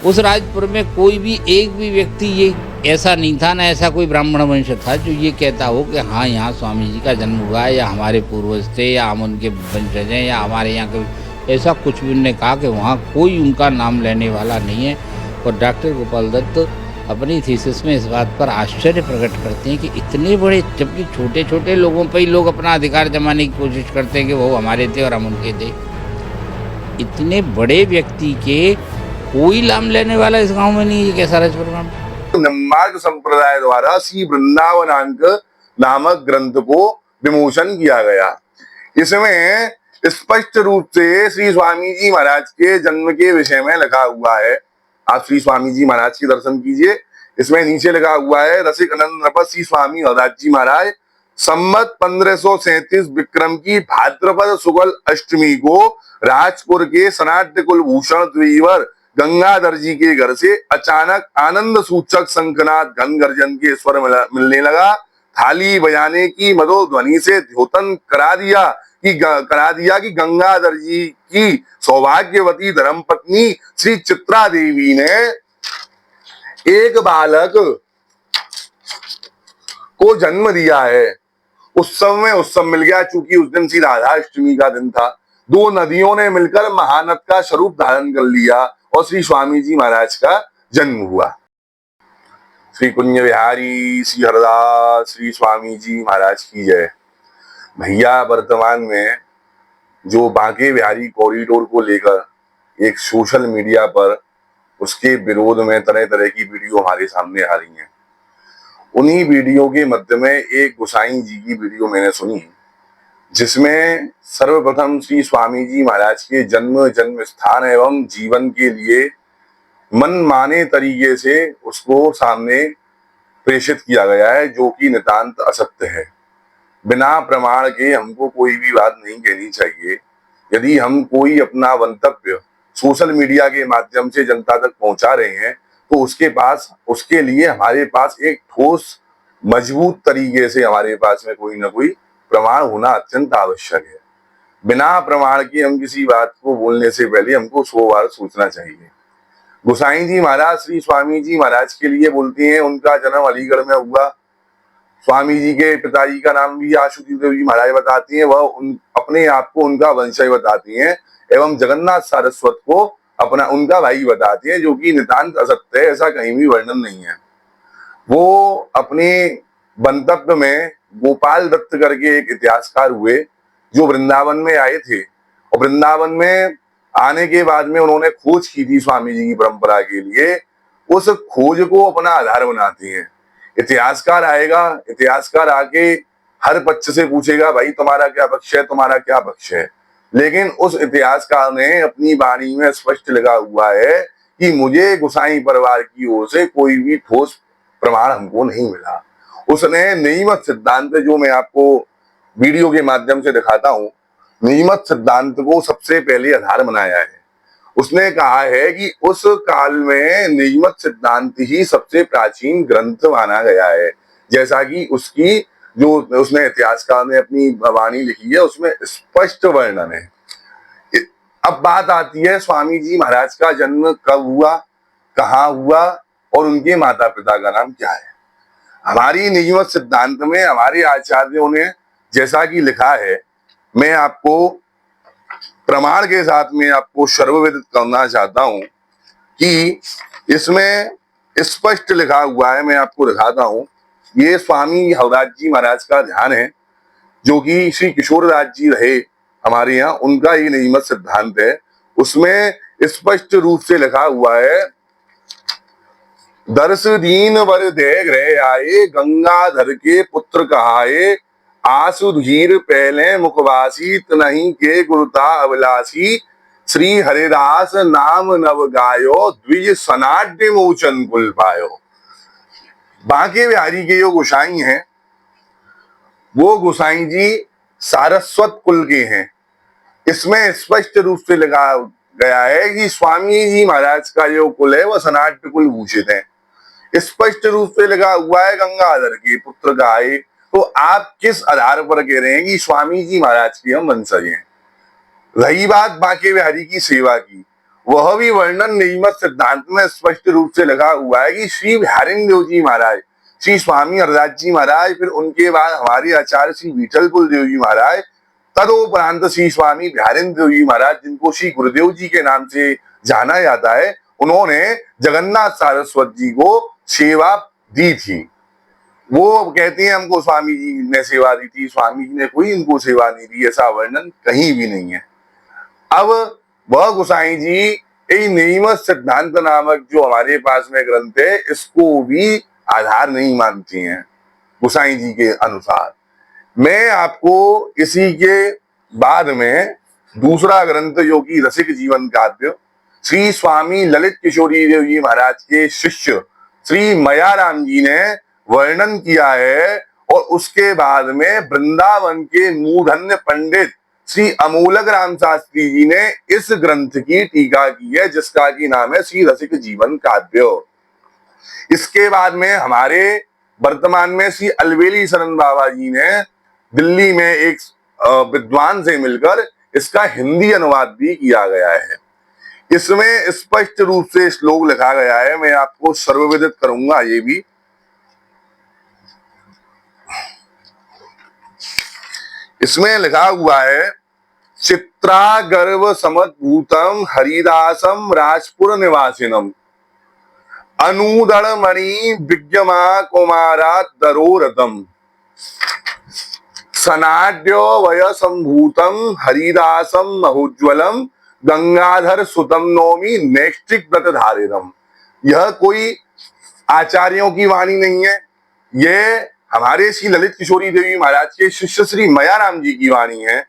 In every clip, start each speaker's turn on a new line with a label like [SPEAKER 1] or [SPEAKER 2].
[SPEAKER 1] उस राजपुर में कोई भी एक भी व्यक्ति ये ऐसा नहीं था, ना ऐसा कोई ब्राह्मण वंश था जो ये कहता हो कि हाँ यहाँ स्वामी जी का जन्म हुआ है, या हमारे पूर्वज थे, या हम उनके वंशज हैं, या हमारे यहाँ के, ऐसा कुछ भी उन्होंने कहा कि वहाँ कोई उनका नाम लेने वाला नहीं है। और डॉक्टर गोपाल दत्त अपनी थीसिस में इस बात पर आश्चर्य प्रकट करते हैं कि इतने बड़े, जबकि छोटे छोटे लोगों पर ही लोग अपना अधिकार जमाने की कोशिश करते हैं कि वो हमारे थे और हम उनके थे, इतने बड़े व्यक्ति के कोई नाम लेने वाला इस गांव में नहीं है। कैसा राजपुर गांव?
[SPEAKER 2] नम्मार्ग संप्रदाय द्वारा श्री वृंदावनांक नामक ग्रंथ को विमोचन किया गया। इसमें स्पष्ट रूप से श्री स्वामी जी महाराज के जन्म के विषय में लिखा हुआ है। आप श्री स्वामी जी महाराज के दर्शन कीजिए। इसमें नीचे लिखा हुआ है, रसिक अनंत नरपत श्री स्वामी हरदास जी महाराज संमत 1537 विक्रम की भाद्रपद शुक्ल अष्टमी को राजपुर के सनाट्य कुलभूषण द्विवर गंगाधर जी के घर से अचानक आनंद सूचक शंखनाद घन गर्जन के स्वर मिलने लगा। थाली बजाने की मधुध्वनि से द्योतन करा दिया कि गंगाधर जी की सौभाग्यवती धर्मपत्नी श्री चित्रा देवी ने एक बालक को जन्म दिया है। उत्सव में उत्सव मिल गया, चूंकि उस दिन श्री राधा अष्टमी का दिन था। दो नदियों ने मिलकर महानद का स्वरूप धारण कर लिया और श्री स्वामी जी महाराज का जन्म हुआ। श्री कुंज बिहारी श्री हरदास श्री स्वामी जी महाराज की जय। भैया, वर्तमान में जो बांके बिहारी कॉरिडोर को लेकर एक सोशल मीडिया पर उसके विरोध में तरह तरह की वीडियो हमारे सामने आ रही हैं, उन्हीं वीडियो के मध्य में एक गोसाई जी की वीडियो मैंने सुनी, जिसमें सर्वप्रथम श्री स्वामी जी महाराज के जन्म स्थान एवं जीवन के लिए मनमाने तरीके से उसको सामने प्रेषित किया गया है, जो कि नितांत असत्य है। बिना प्रमाण के हमको कोई भी बात नहीं कहनी चाहिए। यदि हम कोई अपना मंतव्य सोशल मीडिया के माध्यम से जनता तक पहुंचा रहे हैं, तो उसके लिए हमारे पास एक ठोस मजबूत तरीके से हमारे पास में कोई ना कोई प्रमाण होना अत्यंत आवश्यक है। बिना प्रमाण के हम किसी बात को बोलने से पहले हमको 100 बार सोचना चाहिए। गोसाई जी महाराज श्री स्वामी जी महाराज के लिए बोलती हैं, उनका जन्म अलीगढ़ में हुआ। स्वामी जी के पिताजी का नाम भी आशुदेव जी महाराज बताती हैं, वह अपने आप को उनका वंशज बताती हैं, एवं जगन्नाथ सारस्वत को उनका भाई बताती हैं, जो कि नितांत असत्य है। ऐसा कहीं भी वर्णन नहीं है। वो अपने मंतव्य में गोपाल दत्त करके एक इतिहासकार हुए, जो वृंदावन में आए थे, और वृंदावन में आने के बाद में उन्होंने खोज की थी स्वामी जी की परंपरा के लिए। उस खोज को अपना आधार बनाते हैं। इतिहासकार आएगा, इतिहासकार आके हर पक्ष से पूछेगा, भाई तुम्हारा क्या पक्ष है, तुम्हारा क्या पक्ष है। लेकिन उस इतिहासकार ने अपनी वाणी में स्पष्ट लिखा हुआ है कि मुझे गोसाई परिवार की ओर से कोई भी ठोस प्रमाण हमको नहीं मिला। उसने नियमत सिद्धांत, जो मैं आपको वीडियो के माध्यम से दिखाता हूं, नियमत सिद्धांत को सबसे पहले आधार बनाया है। उसने कहा है कि उस काल में नियमत सिद्धांत ही सबसे प्राचीन ग्रंथ माना गया है। जैसा कि उसने इतिहासकार ने अपनी वाणी लिखी है, उसमें स्पष्ट वर्णन है। अब बात आती है स्वामी जी महाराज का जन्म कब हुआ, कहाँ हुआ, और उनके माता पिता का नाम क्या है। हमारी नियमत सिद्धांत में हमारे आचार्यों ने जैसा कि लिखा है, मैं आपको प्रमाण के साथ में आपको सर्वविदित करना चाहता हूं कि इसमें स्पष्ट लिखा हुआ है। मैं आपको दिखाता हूं, ये स्वामी हरदास जी महाराज का ध्यान है, जो कि श्री किशोरदास जी रहे हमारे यहाँ, उनका ये नियमत सिद्धांत है। उसमें स्पष्ट रूप से लिखा हुआ है, दर्श दीन वर दे ग्रह आए, गंगाधर के पुत्र कहाए, आसुधीर पहले मुखवासी, तनहि के गुरुता अभिलाषी, श्री हरिदास नाम नव गायो, द्विज सनाट्य मोचन कुल पायो। बांके बिहारी के जो गोसाई हैं, वो गोसाई जी सारस्वत कुल के हैं। इसमें स्पष्ट रूप से लिखा गया है कि स्वामी जी महाराज का जो कुल है वह सनाट्य कुल भूषित है। स्पष्ट रूप से लिखा हुआ है गंगाधर के पुत्र गाये। तो आप किस आधार पर कह रहे हैं कि स्वामी जी महाराज के हम वंशज हैं? रही बात बांके बिहारी की सेवा की, वह भी वर्णन नियमत सिद्धांत में स्पष्ट रूप से लिखा हुआ है कि श्री बिहारिंग देव जी महाराज, श्री स्वामी हरदास जी महाराज, फिर उनके बाद हमारे आचार्य श्री विठलपुर देव जी महाराज, तदोपरांत श्री स्वामी बिहारिंद्र देव जी महाराज, जिनको श्री गुरुदेव जी के नाम से जाना जाता है, उन्होंने जगन्नाथ सारस्वत जी को सेवा दी थी। वो कहते हैं हमको स्वामी जी ने सेवा दी थी, स्वामी जी ने कोई इनको सेवा नहीं दी, ऐसा वर्णन कहीं भी नहीं है। अब वह गोसाई जी ये नियमत सिद्धांत नामक जो हमारे पास में ग्रंथ है, इसको भी आधार नहीं मानती हैं गोसाई जी के अनुसार। मैं आपको इसी के बाद में दूसरा ग्रंथ जो कि रसिक जीवन काव्य, श्री स्वामी ललित किशोरी देव जी महाराज के शिष्य श्री मयाराम जी ने वर्णन किया है, और उसके बाद में वृंदावन के मूर्धन्य पंडित श्री अमूलक राम शास्त्री जी ने इस ग्रंथ की टीका की है, जिसका की नाम है श्री रसिक जीवन काव्य। इसके बाद में हमारे वर्तमान में श्री अलवेली शरण बाबा जी ने दिल्ली में एक विद्वान से मिलकर इसका हिंदी अनुवाद भी किया गया है। इसमें स्पष्ट रूप से श्लोक लिखा गया है, मैं आपको सर्वविदित करूंगा। ये भी इसमें लिखा हुआ है, चित्रा गर्भ समद्भूतम हरिदासम राजपुर निवासिनम अनुदड़ मणि विज्ञमा कुमारा दरोरदम सनाड्यो वय संभूतम हरिदासम महोज्वलम गंगाधर सुतम नौमी नैष्टिक व्रत धारितम। यह कोई आचार्यों की वाणी नहीं है, ये हमारे श्री ललित किशोरी देवी महाराज के शिष्य श्री मयाराम जी की वाणी है।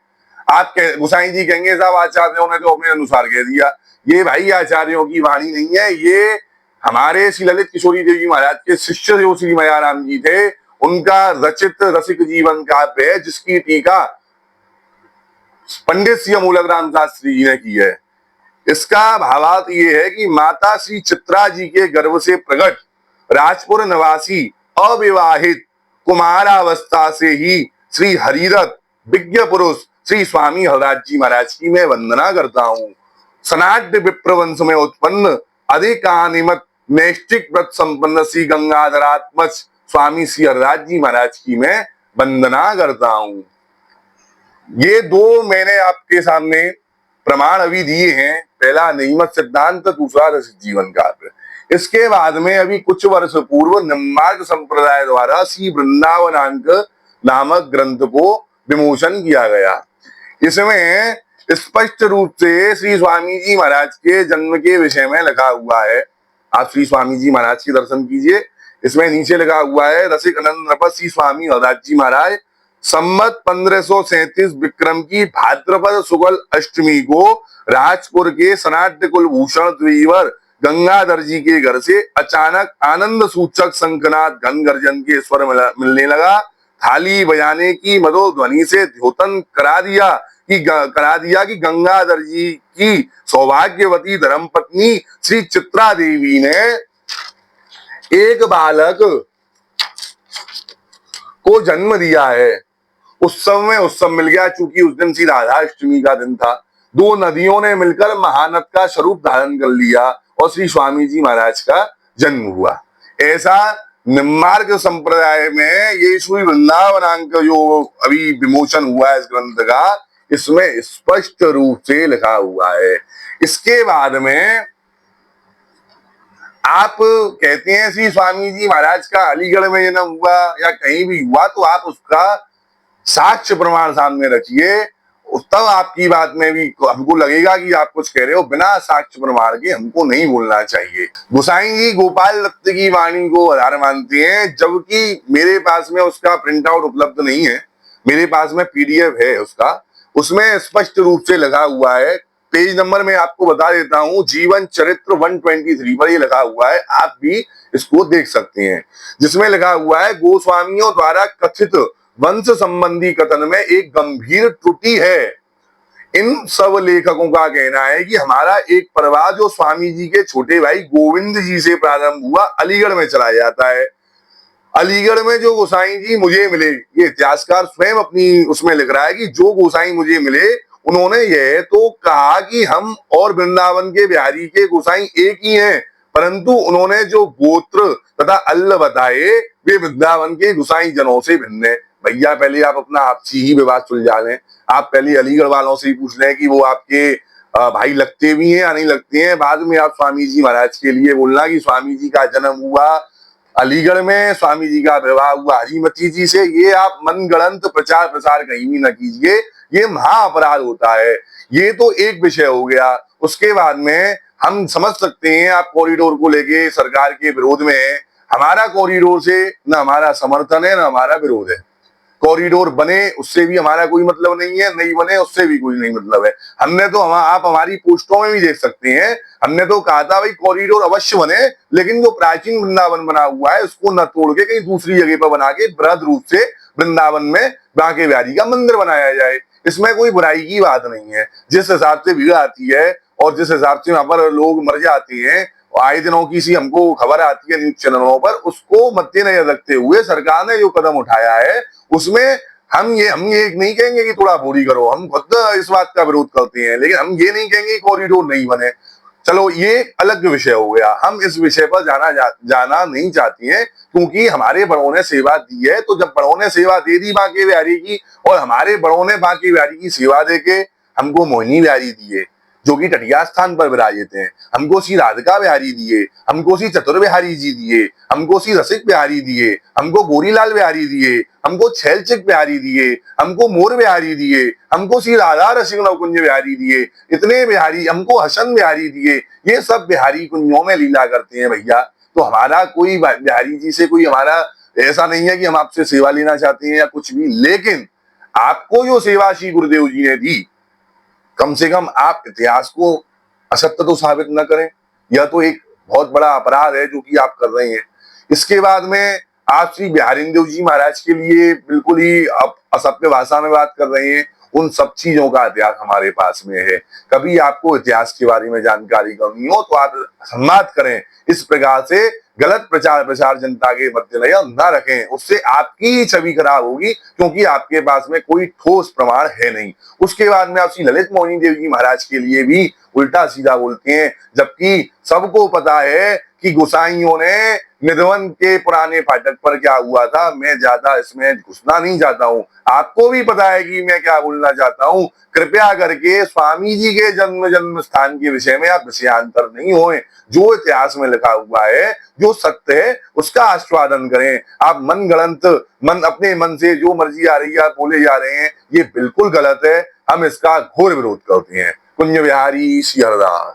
[SPEAKER 2] आप गोसाई जी कहेंगे साहब आचार्यों ने तो अपने अनुसार कह दिया, ये भाई आचार्यों की वाणी नहीं है, ये हमारे श्री ललित किशोरी देवी महाराज के शिष्य जो श्री मयाराम जी थे, उनका रचित रसिक जीवन काव्य है, जिसकी टीका पंडित श्री अमूलक राम शास्त्री जी ने की है। इसका भावार्थ ये है कि माता श्री चित्रा जी के गर्भ से प्रकट राजपुर निवासी अविवाहित कुमारावस्था से ही श्री हरिरथ विज्ञ पुरुष श्री स्वामी हरदास जी महाराज की मैं वंदना करता हूँ। सनाड्य विप्रवंश में उत्पन्न अधिकानिमत नैष्टिक व्रत संपन्न श्री गंगाधरात्मज स्वामी श्री हरदास जी महाराज की मैं वंदना करता हूँ। ये दो मैंने आपके सामने प्रमाण अभी दिए हैं, पहला नियमत सिद्धांत, दूसरा रसिक जीवन काव्य। इसके बाद में अभी कुछ वर्ष पूर्व निम्बार्क संप्रदाय द्वारा श्री वृंदावनांक नामक ग्रंथ को विमोचन किया गया। इसमें स्पष्ट रूप से श्री स्वामी जी महाराज के जन्म के विषय में लिखा हुआ है। आप श्री स्वामी जी महाराज के दर्शन कीजिए, इसमें नीचे लिखा हुआ है, रसिक अनंत नरपत श्री स्वामी हरदास जी महाराज संमत 1537 विक्रम की भाद्रपद शुक्ल अष्टमी को राजपुर के सनाट्य कुलभूषण द्विवर गंगाधर जी के घर से अचानक आनंद सूचक शंखनाद घन गर्जन के स्वर मिलने लगा। थाली बजाने की मधुध्वनि से द्योतन करा दिया कि गंगाधर जी की सौभाग्यवती धर्मपत्नी श्री चित्रा देवी ने एक बालक को जन्म दिया है। उत्सव मिल गया, चूंकि उस दिन श्री राधाष्टमी का दिन था। दो नदियों ने मिलकर महानद का स्वरूप धारण कर लिया और श्री स्वामी जी महाराज का जन्म हुआ। ऐसा निम्बार्क संप्रदाय में ये श्री वृंदावनांक जो अभी विमोचन हुआ है इस ग्रंथ का, इसमें स्पष्ट रूप से लिखा हुआ है। इसके बाद में आप कहते हैं श्री स्वामी जी महाराज का अलीगढ़ में जन्म हुआ या कहीं भी हुआ, तो आप उसका साक्ष्य प्रमाण सामने रखिए, तब आपकी बात में भी हमको लगेगा कि आप कुछ कह रहे हो। बिना साक्ष्य प्रमाण के हमको नहीं बोलना चाहिए। गोसाई जी गोपाल दत्त की वाणी को आधार मानते हैं, जबकि मेरे पास में उसका प्रिंट आउट उपलब्ध नहीं है, मेरे पास में PDF है उसका। उसमें स्पष्ट रूप से लगा हुआ है, पेज नंबर में आपको बता देता हूं, जीवन चरित्र 123 पर ये लगा हुआ है, आप भी इसको देख सकते हैं, जिसमें लगा हुआ है, गोस्वामियों द्वारा कथित वंश संबंधी कथन में एक गंभीर त्रुटि है। इन सब लेखकों का कहना है कि हमारा एक परिवार जो स्वामी जी के छोटे भाई गोविंद जी से प्रारंभ हुआ, अलीगढ़ में चला जाता है। अलीगढ़ में जो गोसाई जी मुझे मिले, ये इतिहासकार स्वयं अपनी उसमें लिख रहा है कि जो गोसाई मुझे मिले उन्होंने यह तो कहा कि हम और वृंदावन के बिहारी के गोसाई एक ही हैं, परंतु उन्होंने जो गोत्र तथा अल्ल बताए वे वृंदावन के गोसाई जनों से भिन्न है। भैया पहले आप अपना आपसी ही विवाद सुलझा लें। आप पहले अलीगढ़ वालों से ही पूछ लें कि वो आपके भाई लगते भी हैं या नहीं लगते हैं। बाद में आप स्वामी जी महाराज के लिए बोलना कि स्वामी जी का जन्म हुआ अलीगढ़ में, स्वामी जी का विवाह हुआ हरिमती जी से। ये आप मनगढ़ंत प्रचार प्रसार कहीं भी न कीजिए, ये महा अपराध होता है। ये तो एक विषय हो गया। उसके बाद में हम समझ सकते हैं आप कॉरिडोर को लेके सरकार के विरोध में हैं। हमारा कॉरिडोर से न हमारा समर्थन है न हमारा विरोध है। कॉरिडोर बने उससे भी हमारा कोई मतलब नहीं है, नहीं बने उससे भी कोई नहीं मतलब है। हमने तो आप हमारी पोस्टों में भी देख सकते हैं, हमने तो कहा था भाई कॉरिडोर अवश्य बने, लेकिन जो प्राचीन वृंदावन बना हुआ है उसको न तोड़ के कहीं दूसरी जगह पर बना के बृहद रूप से वृंदावन में बांके बिहारी का मंदिर बनाया जाए। इसमें कोई बुराई की बात नहीं है। जिस हिसाब से भीड़ आती है और जिस हिसाब से वहां पर लोग मर जाते हैं, आए दिनों की सी हमको खबर आती है न्यूज चैनलों पर, उसको मद्देनजर रखते हुए सरकार ने जो कदम उठाया है उसमें हम ये नहीं कहेंगे कि थोड़ा बोरी करो। हम खुद इस बात का विरोध करते हैं, लेकिन हम ये नहीं कहेंगे कॉरिडोर नहीं बने। चलो ये अलग विषय हो गया, हम इस विषय पर जाना नहीं चाहती हैं, क्योंकि हमारे बड़ों ने सेवा दी है। तो जब बड़ों ने सेवा दे दी बांके बिहारी की, और हमारे बड़ों ने बांके बिहारी की सेवा देके हमको मोहिनी बिहारी दिए जो कि टटिया स्थान पर विराजित हैं, हमको श्री राधिका बिहारी दिए, हमको श्री चतुर बिहारी जी दिए, हमको श्री रसिक बिहारी दिए, हमको गोरीलाल बिहारी दिए, हमको छैलचिक बिहारी दिए, हमको मोर बिहारी दिए, हमको श्री राधा रसिक नवकुंज बिहारी दिए, इतने बिहारी, हमको हसन बिहारी दिए। ये सब बिहारी कुंजों में लीला करते हैं भैया। तो हमारा कोई बिहारी जी से कोई हमारा ऐसा नहीं है कि हम आपसे सेवा लेना चाहते हैं या कुछ भी, लेकिन आपको जो सेवा श्री गुरुदेव जी ने दी, कम से कम आप इतिहास को असत्य तो साबित न करें। यह तो एक बहुत बड़ा अपराध है जो कि आप कर रहे हैं। इसके बाद में आप श्री बिहारिंदेव जी महाराज के लिए बिल्कुल ही असभ्य भाषा में बात कर रहे हैं। उन सब चीजों का इतिहास हमारे पास में है। कभी आपको इतिहास के बारे में जानकारी करनी हो तो आप संवाद करें। इस प्रकार से गलत प्रचार प्रसार जनता के मद्देनजर न रखें, उससे आपकी ही छवि खराब होगी, क्योंकि आपके पास में कोई ठोस प्रमाण है नहीं। उसके बाद में आप श्री ललित मोहिनी देव जी महाराज के लिए भी उल्टा सीधा बोलते हैं, जबकि सबको पता है कि गोसाइयों ने निधवन के पुराने फाटक पर क्या हुआ था। मैं ज्यादा इसमें घुसना नहीं चाहता हूँ, आपको भी पता है कि मैं क्या बोलना चाहता हूँ। कृपया करके स्वामी जी के जन्म स्थान के विषय में आप विषयांतर नहीं होए। जो इतिहास में लिखा हुआ है, जो सत्य है, उसका आस्वादन करें। आप मन अपने मन से जो मर्जी आ रही है आप बोले जा रहे हैं, ये बिल्कुल गलत है। हम इसका घोर विरोध करते हैं। कुंज बिहारी श्री हरदास।